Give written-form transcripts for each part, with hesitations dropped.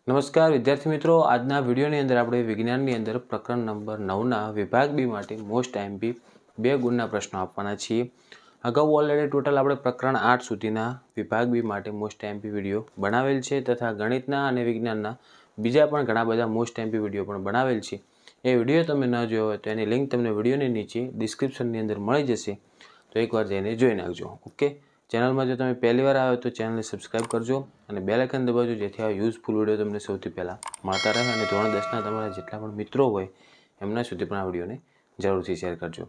નમસ્કાર વિદ્યાર્થી મિત્રો, આજના વિડીયોની અંદર આપણે વિજ્ઞાનની અંદર પ્રકરણ નંબર 9ના વિભાગ બી માટે મોસ્ટ આઈએમપી 2 ગુણના પ્રશ્નો આપવાના છીએ. અગાઉ ઓલરેડી ટોટલ આપણે પ્રકરણ 8 સુધીના વિભાગ બી માટે મોસ્ટ આઈએમપી વિડીયો બનાવેલ છે તથા ગણિતના અને વિજ્ઞાનના બીજા પણ ઘણા બધા મોસ્ટ આઈએમપી વિડીયો પણ બનાવેલ છે. એ વિડીયો તમે ન જોયો હોય તો એની લિંક તમને વિડીયોની નીચે ડિસ્ક્રિપ્શનની અંદર મળી જશે, તો એકવાર જઈને જોઈ નાખજો. ઓકે, ચેનલમાં જો તમે પહેલી વાર આવ્યો તો ચેનલને સબસ્ક્રાઈબ કરજો અને બેલ આઇકન દબાવજો, જેથી આ યુઝફુલ વિડીયો તમને સૌથી પહેલાં મળતા રહે અને ધોરણ 10ના તમારા જેટલા પણ મિત્રો હોય એમના સુધી પણ આ વિડીયોને જરૂરથી શેર કરજો.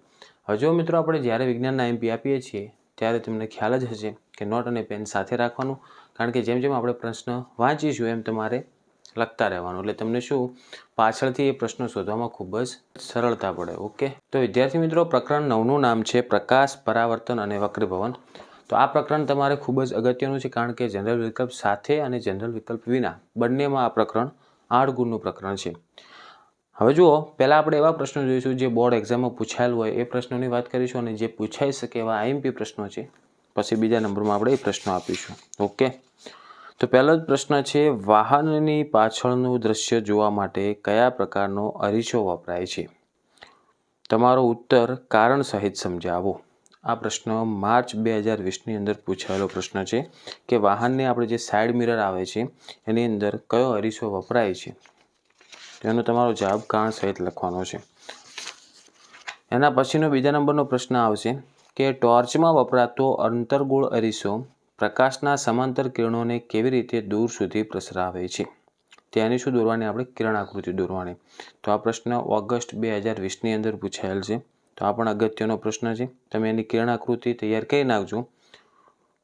હવે જો મિત્રો, આપણે જ્યારે વિજ્ઞાનના આઈએમપી આપીએ છીએ ત્યારે તમને ખ્યાલ જ હશે કે નોટ અને પેન સાથે રાખવાનું, કારણ કે જેમ જેમ આપણે પ્રશ્ન વાંચીશું એમ તમારે લખતા રહેવાનું, એટલે તમને શું પાછળથી એ પ્રશ્નો શોધવામાં ખૂબ જ સરળતા પડે. ઓકે, તો વિદ્યાર્થી મિત્રો, પ્રકરણ 9નું નામ છે પ્રકાશ, પરાવર્તન અને વક્રીભવન. તો આ પ્રકરણ તમારે ખૂબ જ અગત્યનું છે, કારણ કે જનરલ વિકલ્પ સાથે અને જનરલ વિકલ્પ વિના બંનેમાં આ પ્રકરણ 8 ગુણનું પ્રકરણ છે. હવે જુઓ, પહેલાં આપણે એવા પ્રશ્નો જોઈશું જે બોર્ડ એક્ઝામમાં પૂછાયેલ હોય એ પ્રશ્નોની વાત કરીશું, અને જે પૂછાઈ શકે એવા આઈએમપી પ્રશ્નો છે પછી બીજા નંબરમાં આપણે એ પ્રશ્નો આપીશું. ઓકે, તો પહેલો જ પ્રશ્ન છે, વાહનની પાછળનું દૃશ્ય જોવા માટે કયા પ્રકારનો અરીસો વપરાય છે? તમારો ઉત્તર કારણ સહિત સમજાવો. આ પ્રશ્ન માર્ચ 2020ની અંદર પૂછાયેલો પ્રશ્ન છે કે વાહનને આપણે જે સાઇડ મિરર આવે છે એની અંદર કયો અરીસો વપરાય છે, તેનો તમારો જવાબ કારણ સહિત લખવાનો છે. એના પછીનો બીજા નંબરનો પ્રશ્ન આવશે કે ટોર્ચમાં વપરાતો અંતર્ગોળ અરીસો પ્રકાશના સમાંતર કિરણોને કેવી રીતે દૂર સુધી પ્રસરાવે છે? તેની શું દોરવાની? આપણે કિરણાકૃતિ દોરવાની. તો આ પ્રશ્ન ઓગસ્ટ 2020ની અંદર પૂછાયેલ છે, તો આ પણ અગત્યનો પ્રશ્ન છે. તમે એની કિરણાકૃતિ તૈયાર કરી નાખજો,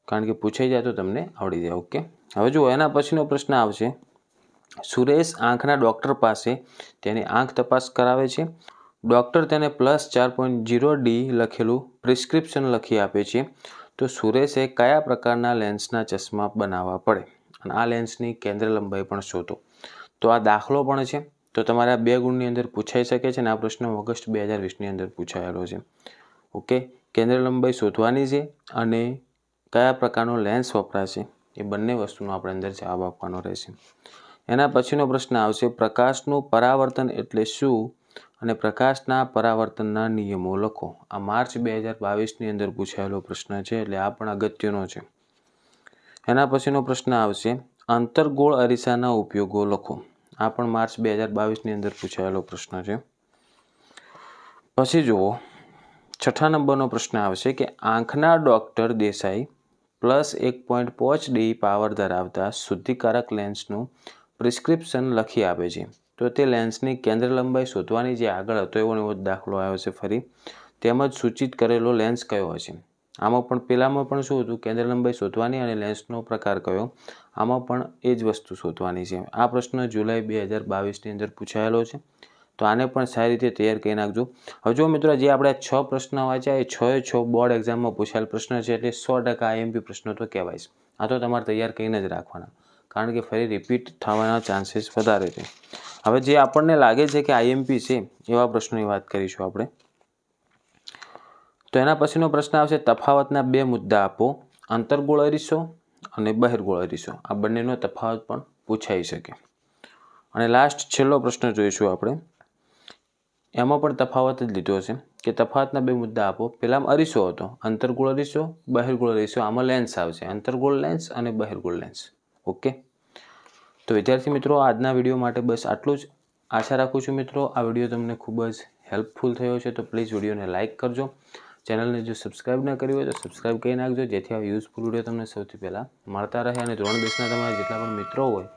કારણ કે પૂછાઈ જાય તો તમને આવડી જાય. ઓકે, હવે જુઓ, એના પછીનો પ્રશ્ન આવશે, સુરેશ આંખના ડૉક્ટર પાસે તેની આંખ તપાસ કરાવે છે. ડૉક્ટર તેને +4.0D લખેલું પ્રિસ્ક્રિપ્શન લખી આપે છે. તો સુરેશે કયા પ્રકારના લેન્સના ચશ્મા બનાવવા પડે? અને આ લેન્સની કેન્દ્ર લંબાઈ પણ શોધો. તો આ દાખલો પણ છે, તો તમારે આ 2 ગુણની અંદર પૂછાઈ શકે છે, અને આ પ્રશ્ન ઓગસ્ટ 2020ની અંદર પૂછાયેલો છે. ઓકે, કેન્દ્ર લંબાઈ શોધવાની છે અને કયા પ્રકારનો લેન્સ વપરાશે એ બંને વસ્તુનો આપણે અંદર જવાબ આપવાનો રહેશે. એના પછીનો પ્રશ્ન આવશે, પ્રકાશનું પરાવર્તન એટલે શું અને પ્રકાશના પરાવર્તનના નિયમો લખો. આ માર્ચ 2022ની અંદર પૂછાયેલો પ્રશ્ન છે, એટલે આ પણ અગત્યનો છે. એના પછીનો પ્રશ્ન આવશે, અંતર્ગોળ અરીસાના ઉપયોગો લખો. આ પણ માર્ચ 2022ની અંદર પૂછાયેલો પ્રશ્ન છે. પછી જુઓ, 6થા નંબરનો પ્રશ્ન આવશે કે આંખના ડૉક્ટર દેસાઈ +1.5D પાવર ધરાવતા શુદ્ધિકારક લેન્સનું પ્રિસ્ક્રિપ્શન લખી આપે છે. તો તે લેન્સની કેન્દ્ર લંબાઈ શોધવાની, જે આગળ હતો એવો દાખલો આવ્યો છે ફરી, તેમજ સૂચિત કરેલો લેન્સ કયો હશે? આમાં પણ પહેલામાં પણ શું હતું? કેન્દ્ર લંબાઈ શોધવાની અને લેન્સનો પ્રકાર કયો? આમાં પણ એ જ વસ્તુ શોધવાની છે. આ પ્રશ્ન જુલાઈ 2022ની અંદર પૂછાયેલો છે, તો આને પણ સારી રીતે તૈયાર કરી નાખજો. હવે જો મિત્રો, જે આપણે 6 પ્રશ્ન વાંચ્યા એ 6 બોર્ડ એક્ઝામમાં પૂછાયેલ પ્રશ્ન છે, એટલે 100% આઈએમપી પ્રશ્નો તો કહેવાય છે. આ તો તમારે તૈયાર કરીને જ રાખવાના, કારણ કે ફરી રિપીટ થવાના ચાન્સીસ વધારે છે. હવે જે આપણને લાગે છે કે આઈએમપી છે એવા પ્રશ્નોની વાત કરીશું આપણે. તો એના પછીનો પ્રશ્ન આવશે, તફાવતના 2 મુદ્દા આપો. અંતર્ગોળ અરીસો અને બહિર્ગોળ અરીસો, આ બંનેનો તફાવત પણ પૂછાઈ શકે. અને લાસ્ટ છેલ્લો પ્રશ્ન જોઈશું આપણે, એમાં પણ તફાવત જ લીધો છે કે તફાવતના 2 મુદ્દા આપો. પહેલામાં અરીસો હતો, અંતર્ગોળ અરીસો, બહિર્ગોળ અરીસો. આમાં લેન્સ આવશે, અંતર્ગોળ લેન્સ અને બહિર્ગોળ લેન્સ. ઓકે, તો વિદ્યાર્થી મિત્રો, આજના વિડીયો માટે બસ આટલું જ. આશા રાખું છું મિત્રો આ વિડીયો તમને ખૂબ જ હેલ્પફુલ થયો છે, તો પ્લીઝ વિડીયોને લાઇક કરજો. ચેનલને જો સબસ્ક્રાઈબ ન કરી હોય તો સબસ્ક્રાઈબ કરી નાખજો, જેથી આ યુઝફુલ વિડીયો તમને સૌથી પહેલાં મળતા રહે, અને ધોરણ 10ના તમારા જેટલા પણ મિત્રો હોય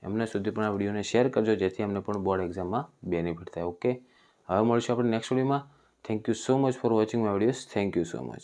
એમના સુધી પણ આ વિડીયોને શેર કરજો, જેથી અમને પણ બોર્ડ એક્ઝામમાં બેનિફિટ થાય. ઓકે, હવે મળીશું આપણે નેક્સ્ટ વિડીયોમાં. Thank you so much for watching my videos. Thank you so much.